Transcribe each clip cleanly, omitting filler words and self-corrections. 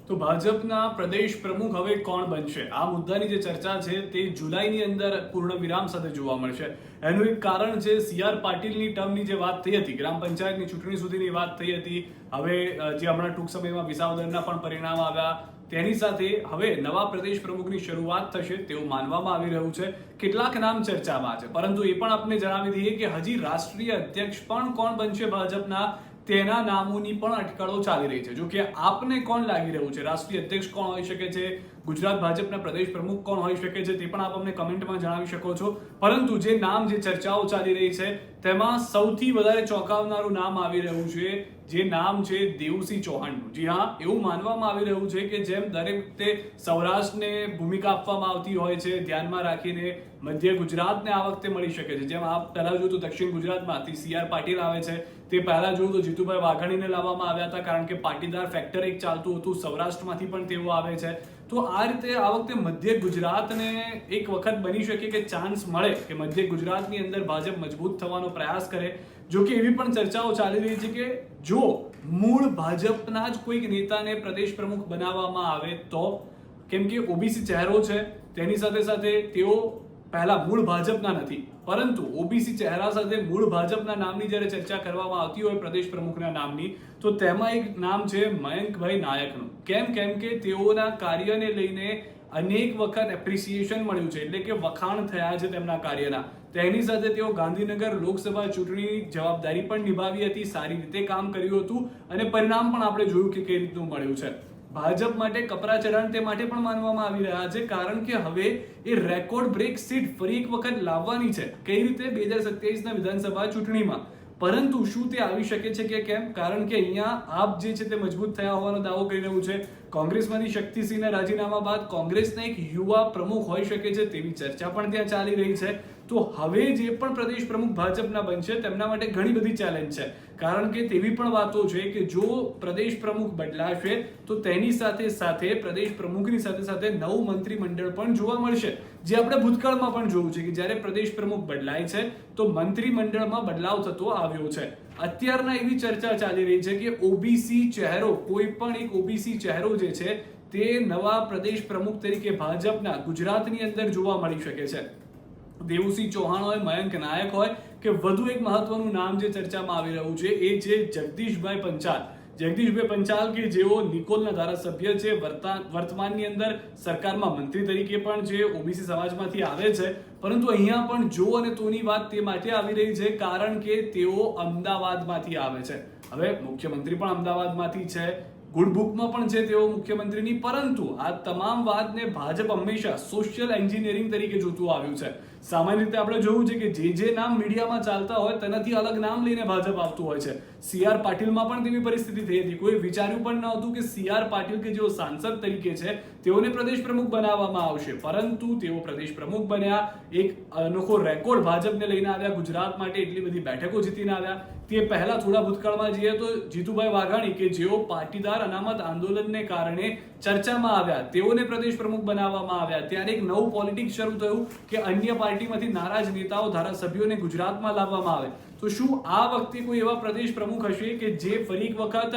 તો ભાજપના પ્રદેશ પ્રમુખ હવે કોણ બનશે? આ મુદ્દાની જે ચર્ચા છે તે જુલાઈની અંદર પૂર્ણ વિરામ સાથે જોવા મળશે. એનું એક કારણ છે સી.આર. પાટીલની ટર્મની જે વાત થઈ હતી, ગ્રામ પંચાયતની ચૂંટણી સુધીની વાત થઈ હતી. હવે જે હમણાં ટૂંક સમયમાં વિસાવદરના પણ પરિણામ આવ્યા, તેની સાથે હવે નવા પ્રદેશ પ્રમુખની શરૂઆત થશે તેવું માનવામાં આવી રહ્યું છે. કેટલાક નામ ચર્ચામાં છે, પરંતુ એ પણ આપને જણાવી દઈએ કે હજી રાષ્ટ્રીય અધ્યક્ષ પણ કોણ બનશે ભાજપના, તેના નામોની પણ અટકળો ચાલી રહી છે. જો કે આપને કોણ લાગી રહ્યું છે, રાષ્ટ્રીય અધ્યક્ષ કોણ હોઈ શકે છે, ગુજરાત ભાજપના પ્રદેશ પ્રમુખ કોણ હોઈ શકે છે, તે પણ આપ અમને કમેન્ટમાં જણાવી શકો છો. પરંતુ જે નામ, જે ચર્ચાઓ ચાલી રહી છે, તેમાં સૌથી વધારે ચોંકાવનારું નામ આવી રહ્યું છે, જે નામ છે દેવસિંહ ચૌહાણનું. જી હા, એવું માનવામાં આવી રહ્યું છે કે જેમ દરેક વખતે સૌરાષ્ટ્રને ભૂમિકા આપવામાં આવતી હોય છે, ધ્યાનમાં રાખીને મધ્ય ગુજરાતને આ વખતે મળી શકે છે. જેમ આપ પહેલા જોયું તો દક્ષિણ ગુજરાતમાંથી સી.આર. પાટીલ આવે છે, તે પહેલા જોયું તો જીતુભાઈ વાઘાણીને લાવવામાં આવ્યા હતા, કારણ કે પાટીદાર ફેક્ટર એક ચાલતું હતું. સૌરાષ્ટ્રમાંથી પણ તેઓ આવે છે. તો આ રીતે આ વખતે મધ્ય ગુજરાતને એક વખત બની શકે કે ચાન્સ મળે કે મધ્ય ગુજરાતની અંદર ભાજપ મજબૂત થવાનો પ્રયાસ કરે. જો કે એવી પણ ચર્ચાઓ ચાલી રહી છે કે જો મૂળ ભાજપના જ કોઈક નેતાને પ્રદેશ પ્રમુખ બનાવવામાં આવે તો, કેમ કે ઓબીસી ચહેરો છે, તેની સાથે સાથે તેઓ પહેલા મૂળ ભાજપના નથી, પરંતુ ઓબીસી ચહેરા સાથે મૂળ ભાજપના નામની જ્યારે ચર્ચા કરવામાં આવતી હોય પ્રદેશ પ્રમુખના નામની, તો તેમાં એક નામ છે મયંકભાઈ નાયકનું. કેમ કે તેઓના કાર્યને લઈને અનેક વખત એપ્રિસિએશન મળ્યું છે, એટલે કે વખાણ થયા છે તેમના કાર્યના. તેની સાથે તેઓ ગાંધીનગર લોકસભા ચૂંટણીની જવાબદારી પણ નિભાવી હતી, સારી રીતે કામ કર્યું હતું અને પરિણામ પણ આપણે જોયું કે કઈ રીતનું મળ્યું છે. ભાજપ માટે કપરા ચઢાણ તે માટે પણ માનવામાં આવી રહ્યા છે, કારણ કે હવે એ રેકોર્ડ બ્રેક સીટ ફરી એક વખત લાવવાની છે. કઈ રીતે? 2027ના વિધાનસભા ચૂંટણીમાં. પરંતુ શું તે આવી શકે છે કે કેમ? કારણ કે અહીંયા આપ જે છે તે મજબૂત થયા હોવાનો દાવો કરી રહ્યું છે. કોંગ્રેસમાંથી શક્તિસિંહના રાજીનામા બાદ કોંગ્રેસના એક યુવા પ્રમુખ હોઈ શકે છે તેવી ચર્ચા પણ ત્યાં ચાલી રહી છે. તો હવે જે પણ પ્રદેશ પ્રમુખ ભાજપના બનશે તેમના માટે ઘણી બધી ચેલેન્જ છે, કારણ કે તેવી પણ વાતો છે કે જો પ્રદેશ પ્રમુખ બદલાશે તો તેની સાથે સાથે પ્રદેશ પ્રમુખની સાથે સાથે નવું મંત્રીમંડળ પણ જોવા મળશે. જે આપણે ભૂતકાળમાં પણ જોયું છે કે જ્યારે પ્રદેશ પ્રમુખ બદલાય છે તો મંત્રીમંડળમાં બદલાવ થતો આવ્યો છે. અત્યારના એવી ચર્ચા ચાલી રહી છે કે ઓબીસી ચહેરો, કોઈ પણ એક ઓબીસી ચહેરો જે છે તે નવા પ્રદેશ પ્રમુખ તરીકે ભાજપના ગુજરાતની અંદર જોવા મળી શકે છે. દેવસિંહ ચૌહાણ હોય, મયંક નાયક હોય, કે વધુ એક મહત્વનું નામ જે ચર્ચામાં આવી રહ્યું છે એ છે જગદીશભાઈ પંચાલ. જગદીશભાઈ પંચાલ કે જેઓ નિકોલના ધારાસભ્ય છે, વર્તમાનની અંદર સરકારમાં મંત્રી તરીકે પણ છે, ઓબીસી સમાજમાંથી આવે છે. પરંતુ અહીંયા પણ જો અને તોની વાત તે માટે આવી રહી છે કારણ કે તેઓ અમદાવાદમાંથી આવે છે. હવે મુખ્યમંત્રી પણ અમદાવાદમાંથી છે, ગુડબુકમાં પણ છે તેઓ મુખ્યમંત્રીની, પરંતુ આ તમામ વાતને ભાજપ હંમેશા સોશિયલ એન્જિનિયરિંગ તરીકે જોતું આવ્યું છે. સામાન્ય રીતે આપણે જોયું છે કે જે નામ મીડિયામાં ચાલતા હોય તેનાથી અલગ નામ લઈને ભાજપ આવતું હોય છે. સી.આર. પાટીલમાં પણ તેવી પરિસ્થિતિ થઈ હતી. કોઈ વિચાર્યું પણ ન હતું કે સી.આર. પાટીલ કે જેઓ સાંસદ તરીકે છે તેઓને પ્રદેશ પ્રમુખ બનાવવામાં આવશે, પરંતુ તેઓ પ્રદેશ પ્રમુખ બન્યા. એક અનોખો રેકોર્ડ ભાજપને લઈને આવ્યા. ગુજરાત માટે એટલી બધી બેઠકો જીતીને આવ્યા. તે પહેલા થોડા ભૂતકાળમાં જઈએ તો જીતુભાઈ વાઘાણી કે જેઓ પાટીદાર અનામત આંદોલનને કારણે ચર્ચામાં આવ્યા, તેઓને પ્રદેશ પ્રમુખ બનાવવામાં આવ્યા. ત્યારે એક નવું પોલિટિક્સ શરૂ થયું કે અન્ય પાર્ટીમાંથી નારાજ નેતાઓ, ધારાસભ્યોને ગુજરાતમાં લાવવામાં આવે. તો શું આ વખતે કોઈ એવા પ્રદેશ પ્રમુખ હશે કે જે ફરી એક વખત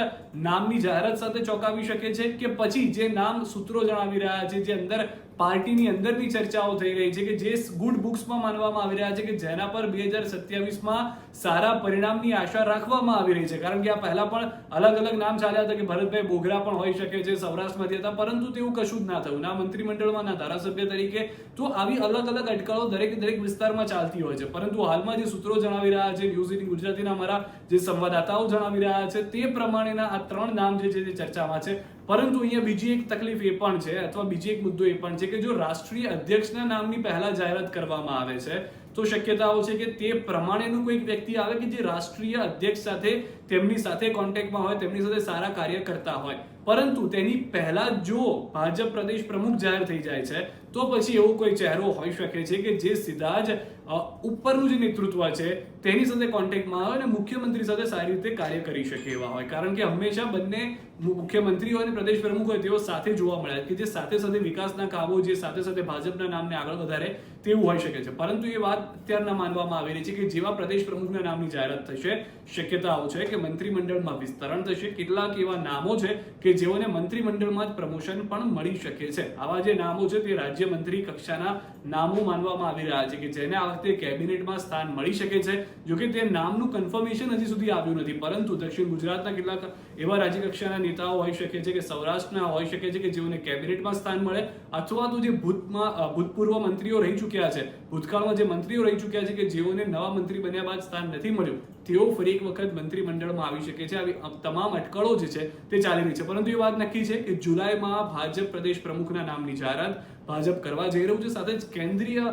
નામની જાહેરાત સાથે ચોંકાવી શકે છે, કે પછી જે નામ સૂત્રો જણાવી રહ્યા છે, જે અંદર પાર્ટીની અંદરની ચર્ચાઓ થઈ રહી છે, કે જે ગુડ બુક્સમાં માનવામાં આવી રહ્યા છે, કે જેના પર 2027માં સારા પરિણામની આશા રાખવામાં આવી રહી છે? કારણ કે આ પહેલા પણ અલગ અલગ નામ ચાલ્યા હતા કે ભરતભાઈ બોગરા પણ હોઈ શકે છે, સૌરાષ્ટ્રમાંથી હતા, પરંતુ તેવું કશું જ ના થયું, ના મંત્રીમંડળમાં ના ધારાસભ્ય તરીકે. તો આવી અલગ અલગ અટકળો દરેક વિસ્તારમાં ચાલતી હોય છે. પરંતુ હાલમાં જે સૂત્રો જણાવી રહ્યા છે, ન્યૂઝ 18 ગુજરાતીના અમારા જે સંવાદદાતાઓ જણાવી રહ્યા છે, તે પ્રમાણેના આ 3 નામ જે છે તે ચર્ચામાં છે. પરંતુ અહીંયા બીજી એક તકલીફ એ પણ છે, અથવા બીજી એક મુદ્દો એ પણ છે કે જો રાષ્ટ્રીય અધ્યક્ષના નામની પહેલા જાહેરાત કરવામાં આવે છે તો શક્યતાઓ છે કે તે પ્રમાણેનું કોઈક વ્યક્તિ આવે કે જે રાષ્ટ્રીય અધ્યક્ષ સાથે તેમની સાથે કોન્ટેક્ટમાં હોય, તેમની સાથે સારા કાર્ય કરતા હોય. પરંતુ તેની પહેલા જો ભાજપ પ્રદેશ પ્રમુખ જાહેર થઈ જાય છે તો પછી એવો કોઈ ચહેરો હોઈ શકે છે કે જે સીધા જ ઉપરનું જે નેતૃત્વ છે તેની સાથે કોન્ટેક્ટમાં આવે અને મુખ્યમંત્રી સાથે સારી રીતે કાર્ય કરી શકે એવા હોય, કારણ કે હંમેશા બંને મુખ્યમંત્રી હોય અને પ્રદેશ પ્રમુખ હોય તેઓ સાથે જોવા મળ્યા કે જે સાથે સાથે વિકાસના કામો, જે સાથે સાથે ભાજપના નામને આગળ વધારે તેવું હોઈ શકે છે. પરંતુ એ વાત અત્યારના માનવામાં આવી રહી છે કે જેવા પ્રદેશ પ્રમુખના નામની જાહેરાત થશે, શક્યતાઓ છે કે મંત્રીમંડળમાં વિસ્તરણ થશે. કેટલાક એવા નામો છે કે જેઓને મંત્રીમંડળમાં જ પ્રમોશન પણ મળી શકે છે. આવા જે નામો છે તે રાજ્ય મંત્રી કક્ષાના નામો માનવામાં આવી રહ્યા છે કે જેને આ વખતે કેબિનેટમાં સ્થાન મળી શકે છે. જોકે તે નામનું કન્ફર્મેશન હજી સુધી આવ્યું નથી, પરંતુ દક્ષિણ ગુજરાતના કેટલાક એવા રાજ્ય કક્ષાના નેતાઓ હોઈ શકે છે કે સૌરાષ્ટ્રના હોઈ શકે છે કે જેઓને કેબિનેટમાં સ્થાન મળે, અથવા તો જે ભૂતપૂર્વ મંત્રીઓ રહી ચૂક્યા છે, ભૂતકાળમાં જે મંત્રીઓ રહી ચૂક્યા છે કે જેઓને નવા મંત્રી બન્યા બાદ સ્થાન નથી મળ્યું, તેઓ ફરી એક વખત મંત્રીમંડળમાં આવી શકે છે. આવી તમામ અટકળો જે છે તે ચાલી રહી છે. પરંતુ એ વાત નક્કી છે કે જુલાઈમાં ભાજપ પ્રદેશ પ્રમુખના નામની જાહેરાત ભાજપ કરવા જઈ રહ્યું છે. સાથે જ કેન્દ્રીય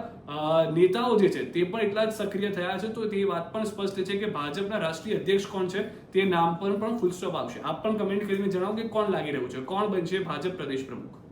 નેતાઓ જે છે તે પણ એટલા જ સક્રિય થયા છે. તો તે વાત પણ સ્પષ્ટ છે કે ભાજપના રાષ્ટ્રીય અધ્યક્ષ કોણ છે તે નામ પર પણ ફૂલ સ્ટોપ આવશે. આપ પણ કમેન્ટ કરીને જણાવો કે કોણ લાગી રહ્યું છે, કોણ બનશે ભાજપ પ્રદેશ પ્રમુખ.